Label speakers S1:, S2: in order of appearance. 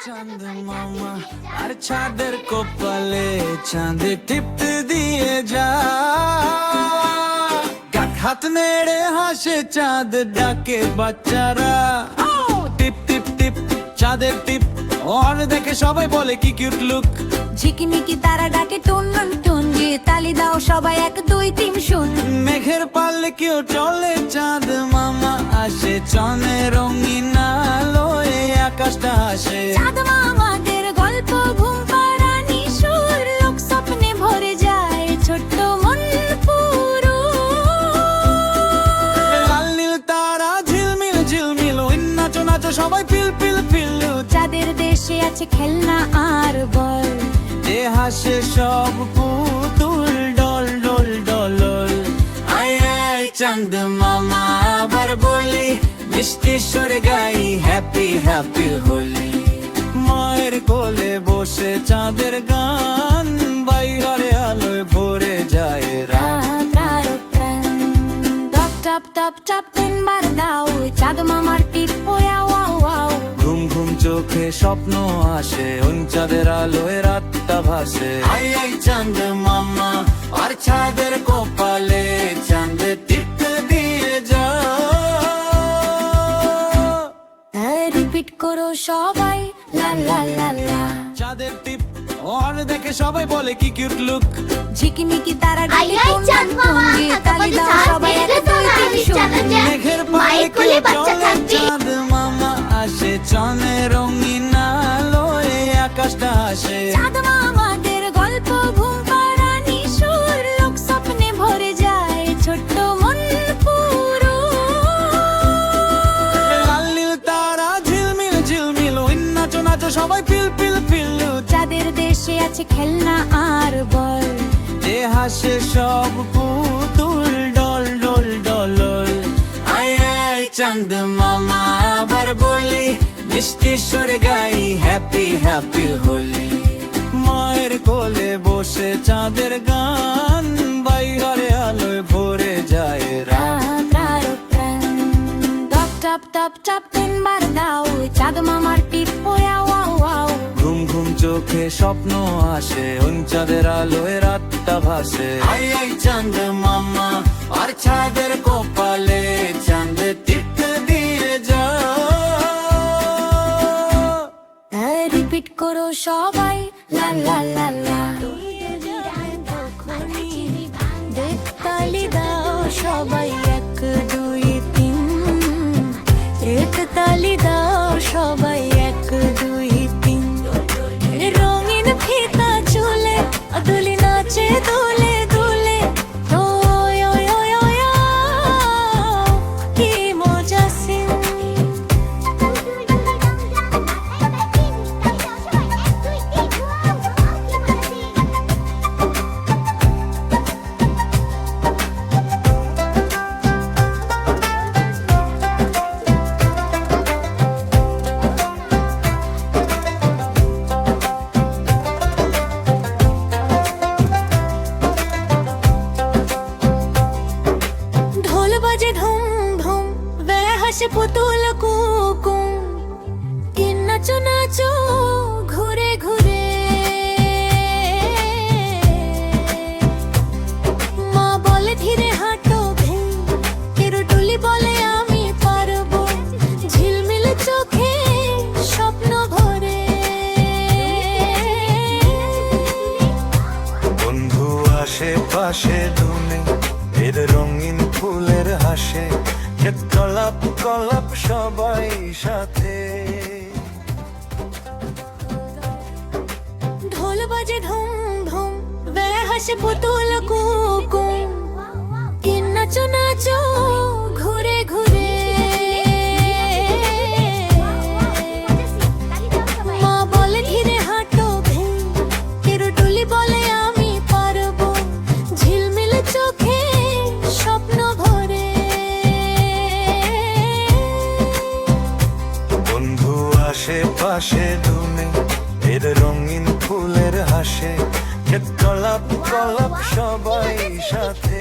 S1: চাঁদ মামা আর চাঁদের কপালে চাঁদে টিপতে দিয়ে যা হাত নেড়ে হাসে চাঁদ ডাকে বাচ্চারা টিপ টিপ টিপ চাঁদের টিপ ওর দেখে সবাই বলে কি কিউট লুক
S2: ঝিকিমিকি তারা ডাকে টুন টুন দিয়ে তালি দাও সবাই 1 2 3 শুন
S1: মেঘের পাল্লে কেউ চলে চাঁদ মামা আসে চনে রঙিন আলোয় আকাশটা হাসে
S2: চাঁদ মামাদের গল্প ঘুম পাড়ানি সুর লোক স্বপ্নে ভরে যায় ছোট্ট মন পুরো
S1: লাল নীল তারা ঝিলমিল ঝিলমিল ওই নাচো নাচো সবাই পিল পিল পিল
S2: চাঁদের দেশে আছে খেলনা আর বল
S1: যে হাসে সব পুতুল ডল ডল ডল আয় আয় চাঁদ মামা আবার বলি মিষ্টি সুরে গাই হ্যাপি হ্যাপি হোলি মায়ের কোলে বসে চাঁদের গান বাইরে আলোয় ভরে যায় রাত
S2: টপ টপ টপ 3 বার দাও চাঁদ মামার টিপ ওয়াও ওয়াও
S1: ঘুম ঘুম চোখে স্বপ্ন আসে চাঁদের আলোয় রাতটা ভাসে আই আই চাঁদ মামা আর চাঁদের কপালে চাঁদ টিপ দিয়ে যা
S2: রিপিট করো সবাই লা লা লা লা
S1: চাঁদের টিপ ওর দেখে সবাই বলে কি কিউট লুক
S2: ঝিকিমিকি তারা ডাকে টুন টুন দিয়ে তালি দাও সবাই 1 2 3 শুন
S1: মেঘের পায়ে কেউ চলে চাঁদ মামা আসে চনে রঙিন আলোয় আকাশটা হাসে
S2: চাঁদ মামাদের গল্প ঘুম পাড়ানি সুর লোক স্বপ্নে ভরে যায় ছোট্ট মন পুরো
S1: লাল নীল তারা ঝিলমিল ঝিলমিল ওই নাচো নাচো সবাই পিল পিল পিল
S2: চাঁদের দেশে আছে খেলনা আর বল
S1: যে হাসে সব পুতুল ডল ডল ডল আয় আয় চাঁদ মামা আবার বলি মিষ্টি সুরে গাই হ্যাপি হ্যাপি হোলি মায়ের কোলে বসে চাঁদের গান বাইরে আলোয় ভরে যায় রাত
S2: টপ টপ টপ 3 বার দাও চাঁদ মামার টিপ ওয়াও ওয়াও
S1: ঘুম ঘুম চোখে স্বপ্ন আসে চাঁদের আলোয় রাতটা ভাসে আই আই চাঁদ মামা আর চাঁদের কপালে চাঁদ টিপ দিয়ে যা
S2: রিপিট করো সবাই লা লা লা লা তালি দাও সবাই 1 2 3 তালি দাও সবাই 1 2 3 রঙিন ফিতা চুলে দুলি নাচে দুলে দুলে ওয় ওয় ওয় ওয় কি মজা সিন বাজে ধুম ধুম বেলা হাসে পুতুল কুকুম কি নাচো নাচো ঘুরে ঘুরে মা বলে ধীরে হাঁটো ভেই কেরুটুলি বলে আমি পারবো ঝিলমিল চোখে স্বপ্ন ভরে
S3: বন্ধু আসে পাশে ধুনে এর রঙিন ফুলের হাসে কলাপ কলাপ সবাই সাথে
S2: ঢোল বাজে ধুম ধুম বেলা হাসে পুতুল কুকুম কি নাচো নাচো ঘুরে ঘুরে মা বলে ধীরে হাঁটো ভেই কেরুটুলি বলে আমি পারবো ঝিলমিল চোখে স্বপ্ন ভরে
S3: বন্ধু আসে পাশে ধুনে এর রঙিন ফুলের হাসে কলাপ কলাপ সবাই সাথে